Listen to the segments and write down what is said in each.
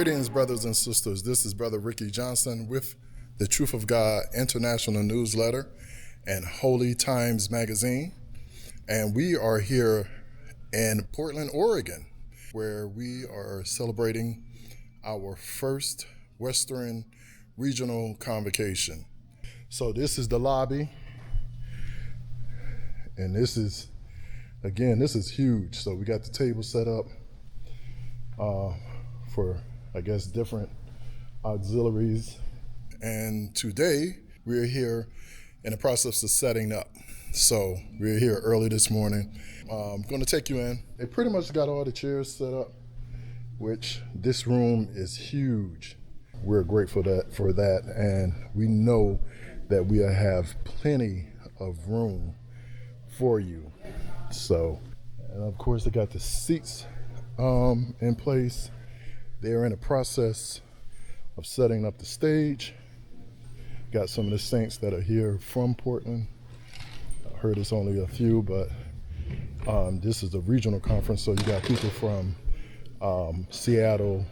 Greetings, brothers and sisters. This is Brother Ricky Johnson with the Truth of God International Newsletter and Holy Times Magazine. And we are here in Portland, Oregon, where we are celebrating our first Western Regional Convocation. So this is the lobby. And this is huge. So we got the table set up for, I guess, different auxiliaries. And today we're here in the process of setting up. So we're here early this morning. I'm going to take you in. They pretty much got all the chairs set up, which this room is huge. We're grateful for that, and we know that we have plenty of room for you. So, and of course, they got the seats in place. They're in the process of setting up the stage. Got some of the saints that are here from Portland. I heard it's only a few, but this is a regional conference, so you got people from Seattle,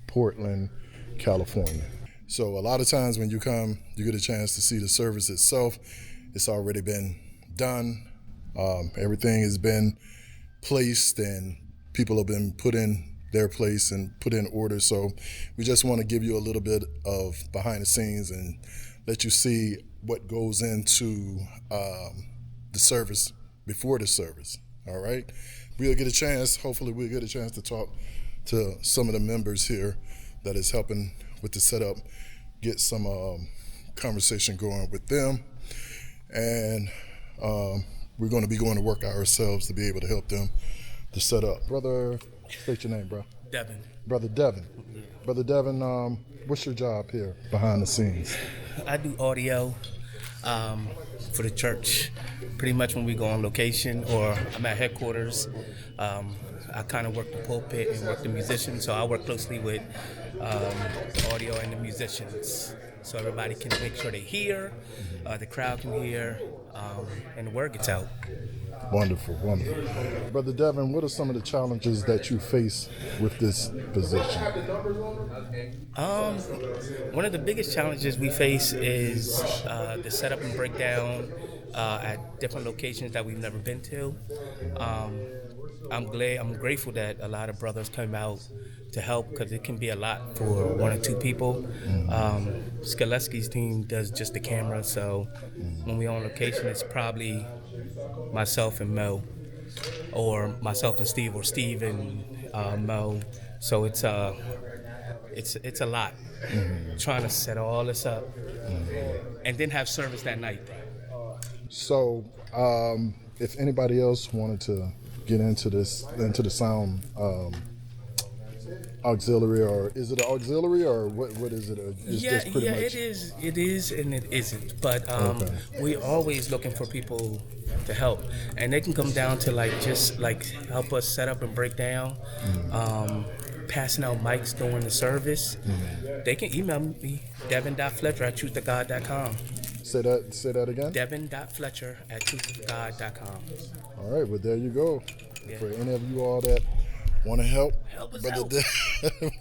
Portland, California. So a lot of times when you come, you get a chance to see the service itself. It's already been done. Everything has been placed and people have been put in their place and put in order. So we just want to give you a little bit of behind the scenes and let you see what goes into the service before the service. All right. Hopefully we'll get a chance to talk to some of the members here that is helping with the setup, get some conversation going with them. And we're going to be going to work ourselves to be able to help them to set up. Brother, state your name, bro. Devin. Brother Devin. Yeah. Brother Devin, what's your job here behind the scenes? I do audio for the church. Pretty much when we go on location or I'm at headquarters, I kind of work the pulpit and work the musicians. So I work closely with the audio and the musicians. So everybody can make sure they hear, the crowd can hear, and the word gets out. Wonderful. Brother Devin, what are some of the challenges that you face with this position? One of the biggest challenges we face is the setup and breakdown at different locations that we've never been to. I'm grateful that a lot of brothers come out to help because it can be a lot for one or two people. Skaleski's team does just the camera, so when we're on location, it's probably myself and Mo, or myself and Steve, or Steve and Mo. So it's a lot trying to set all this up and then have service that night. So if anybody else wanted to get into the sound auxiliary, or is it an auxiliary, or what is it? It is and it isn't, but we're always looking for people to help, and they can come down to just help us set up and break down, passing out mics during the service. They can email me, devin.fletcher@truthofgod.com. Say that again. devin.fletcher@truthofgod.com. All right, well, there you go. Yeah. For any of you all that want to help us Brother out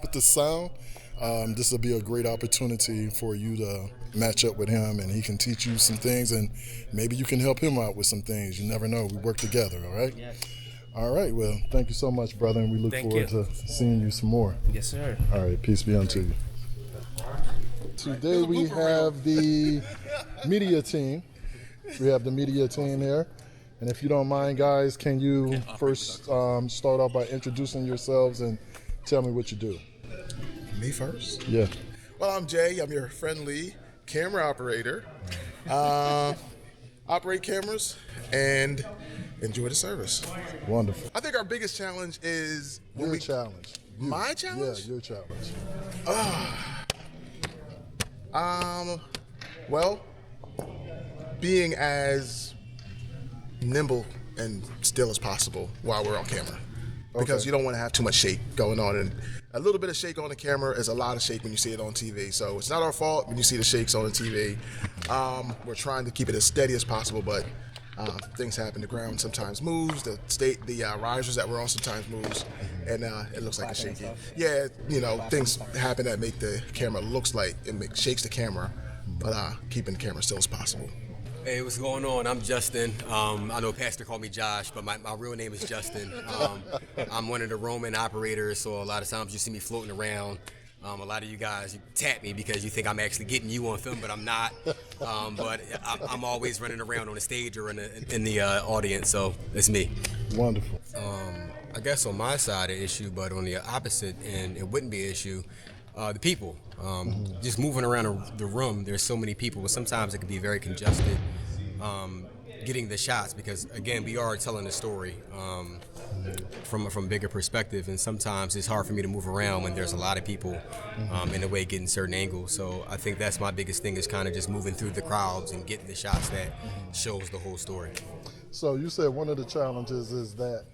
with the sound, this will be a great opportunity for you to match up with him, and he can teach you some things, and maybe you can help him out with some things. You never know. We work together, all right? Yes. All right, well, thank you so much, brother, and we look forward to seeing you some more. Yes, sir. All right, peace be unto you. Today we have the media team. We have the media team here. And if you don't mind, guys, can you first start off by introducing yourselves and tell me what you do? Me first? Yeah. Well, I'm Jay. I'm your friendly camera operator. Operate cameras and enjoy the service. Wonderful. I think our biggest challenge is... Challenge. My challenge? Yeah, your challenge. Well, being as nimble and still as possible while we're on camera. Because you don't want to have too much shake going on. And a little bit of shake on the camera is a lot of shake when you see it on TV. So it's not our fault when you see the shakes on the TV. We're trying to keep it as steady as possible, but Things happen. The ground sometimes moves. The risers that we're on sometimes moves, and it looks like it's shaky. Yeah, things happen that make the camera looks like shakes the camera, but keeping the camera still as possible. Hey, what's going on? I'm Justin. I know Pastor called me Josh, but my real name is Justin. I'm one of the Roman operators, so a lot of times you see me floating around. A lot of you guys, you tap me because you think I'm actually getting you on film, but I'm not. But I'm always running around on the stage or in the audience, so it's me. Wonderful. I guess on my side, an issue, but on the opposite end, it wouldn't be an issue. The people, just moving around the room, there's so many people, but sometimes it can be very congested getting the shots because, again, we are telling the story from a bigger perspective, and sometimes it's hard for me to move around when there's a lot of people in a way getting certain angles. So I think that's my biggest thing is kind of just moving through the crowds and getting the shots that shows the whole story. So you said one of the challenges is that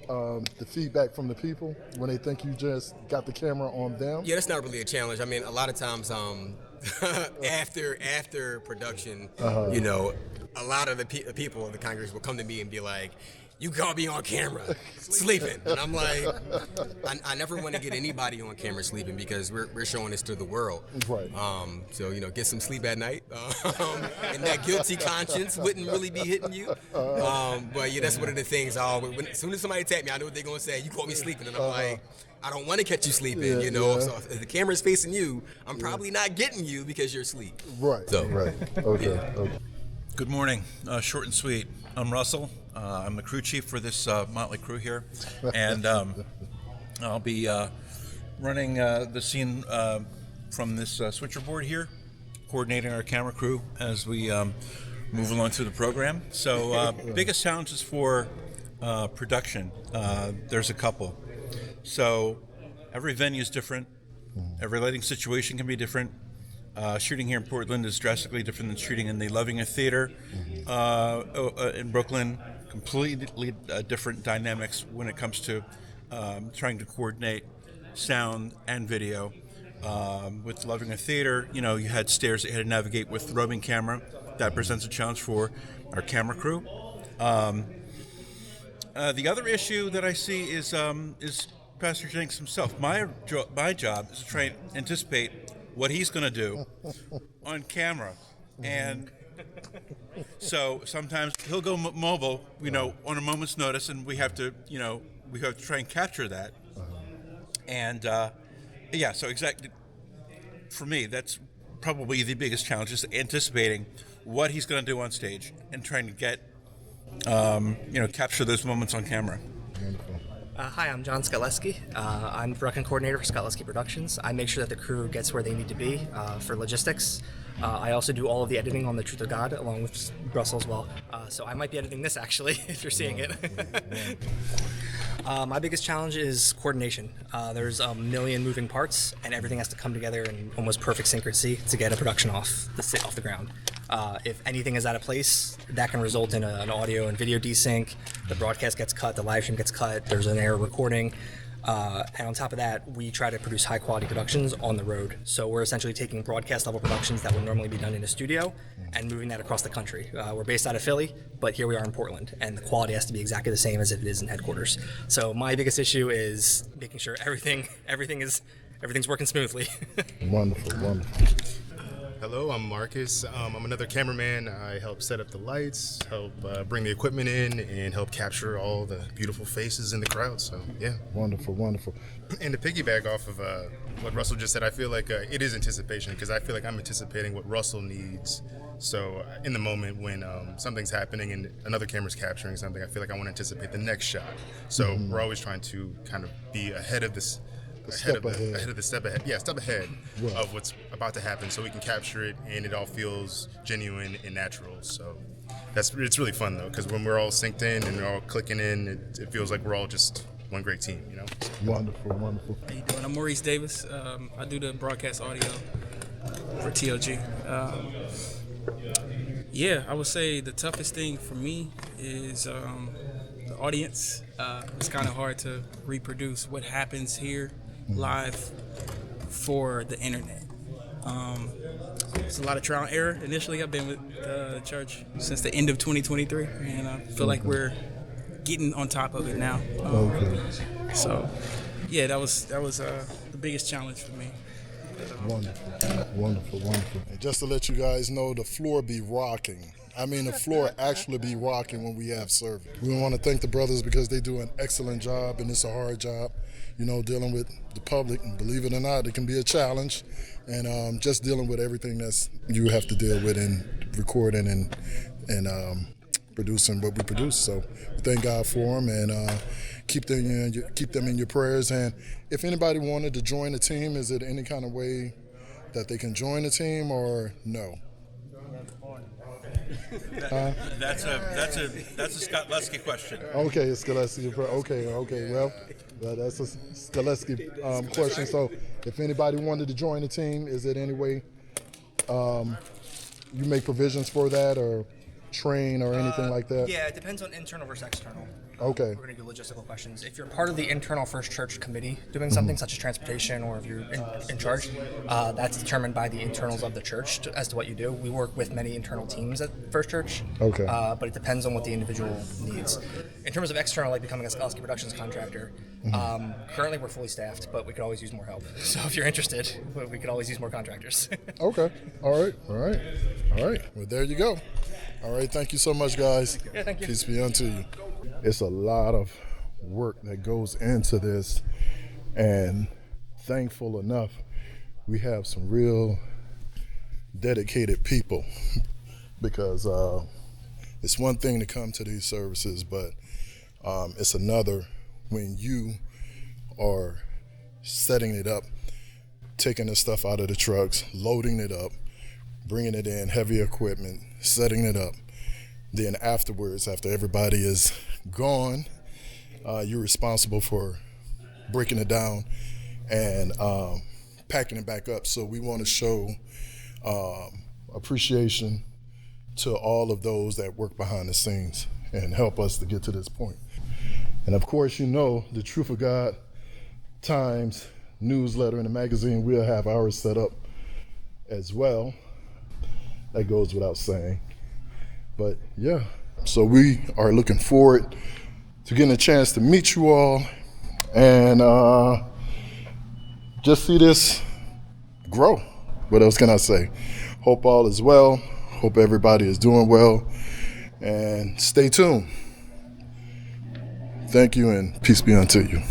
the feedback from the people when they think you just got the camera on them. Yeah, that's not really a challenge. I mean, a lot of times after production, a lot of the people in the congregation will come to me and be like, "You got me on camera sleeping," and I'm like, I never want to get anybody on camera sleeping because we're showing this to the world. Right. So get some sleep at night, and that guilty conscience wouldn't really be hitting you. But yeah, that's one of the things. As soon as somebody tap me, I know what they're gonna say. You caught me sleeping, and I'm like, I don't want to catch you sleeping, So if the camera's facing you, I'm probably not getting you because you're asleep. Right. So. Right. Okay. Yeah. Okay. Good morning. Short and sweet. I'm Russell. I'm the crew chief for this motley crew here, and I'll be running the scene from this switcherboard here, coordinating our camera crew as we move along through the program. So biggest challenges for production, there's a couple. So every venue is different. Every lighting situation can be different. Shooting here in Portland is drastically different than shooting in the Lovinger Theater in Brooklyn. Completely different dynamics when it comes to trying to coordinate sound and video. With Lovinger Theater, you had stairs that you had to navigate with roving camera. That presents a challenge for our camera crew. The other issue that I see is Pastor Jenks himself. My job is to try and anticipate what he's going to do on camera, and so sometimes he'll go mobile, on a moment's notice, and we have to try and capture that. And so exactly for me, that's probably the biggest challenge, is anticipating what he's going to do on stage and trying to get, capture those moments on camera. Hi, I'm John Skaleski. I'm the production coordinator for Skaleski Productions. I make sure that the crew gets where they need to be for logistics. I also do all of the editing on The Truth of God, along with Russell as well. So I might be editing this, actually, if you're seeing it. My biggest challenge is coordination. There's a million moving parts, and everything has to come together in almost perfect synchrony to get a production off the ground. If anything is out of place, that can result in an audio and video desync. The broadcast gets cut, the live stream gets cut, there's an error recording. And on top of that, we try to produce high quality productions on the road. So we're essentially taking broadcast level productions that would normally be done in a studio and moving that across the country. We're based out of Philly, but here we are in Portland, and the quality has to be exactly the same as if it is in headquarters. So my biggest issue is making sure everything's working smoothly. Wonderful. Hello, I'm Marcus. I'm another cameraman. I help set up the lights, help bring the equipment in, and help capture all the beautiful faces in the crowd. So, yeah. Wonderful. And to piggyback off of what Russell just said, I feel like it is anticipation, because I feel like I'm anticipating what Russell needs. So in the moment when something's happening and another camera's capturing something, I feel like I want to anticipate the next shot. So we're always trying to kind of be ahead of this. Step ahead of what's about to happen, so we can capture it and it all feels genuine and natural. So it's really fun though, because when we're all synced in and we're all clicking in, it feels like we're all just one great team, Wonderful. How you doing? I'm Maurice Davis. I do the broadcast audio for TLG. I would say the toughest thing for me is the audience. It's kind of hard to reproduce what happens here live for the internet. It's a lot of trial and error. Initially, I've been with the church since the end of 2023, and I feel like we're getting on top of it now. Okay. So, yeah, that was the biggest challenge for me. Wonderful. And just to let you guys know, the floor be rocking. I mean, the floor actually be rocking when we have service. We want to thank the brothers because they do an excellent job, and it's a hard job, dealing with the public. And believe it or not, it can be a challenge. And just dealing with everything that's you have to deal with in recording and producing what we produce. So we thank God for them, and keep them in your prayers. And if anybody wanted to join the team, is it any kind of way that they can join the team, or no? That's a Scott Lesky question. Okay, it's Skaleski. Okay. Well, that's a Skaleski question. So, if anybody wanted to join the team, is it any way you make provisions for that, or train, or anything like that? Yeah, it depends on internal versus external. Okay. We're going to do logistical questions. If you're part of the internal First Church committee doing something such as transportation, or if you're in charge, that's determined by the internals of the church as to what you do. We work with many internal teams at First Church, Okay. But it depends on what the individual needs. In terms of external, like becoming a Skaleski Productions contractor, currently we're fully staffed, but we could always use more help. So if you're interested, we could always use more contractors. Okay. All right. Well, there you go. All right. Thank you so much, guys. Yeah, thank you. Peace be unto you. It's a lot of work that goes into this, and thankful enough, we have some real dedicated people because it's one thing to come to these services, but it's another when you are setting it up, taking the stuff out of the trucks, loading it up, bringing it in, heavy equipment, setting it up. Then afterwards, after everybody is gone, you're responsible for breaking it down and packing it back up. So we want to show appreciation to all of those that work behind the scenes and help us to get to this point. And of course, the Truth of God Times newsletter and the magazine, we'll have ours set up as well. That goes without saying. But yeah, so we are looking forward to getting a chance to meet you all and just see this grow. What else can I say? Hope all is well. Hope everybody is doing well. And stay tuned. Thank you, and peace be unto you.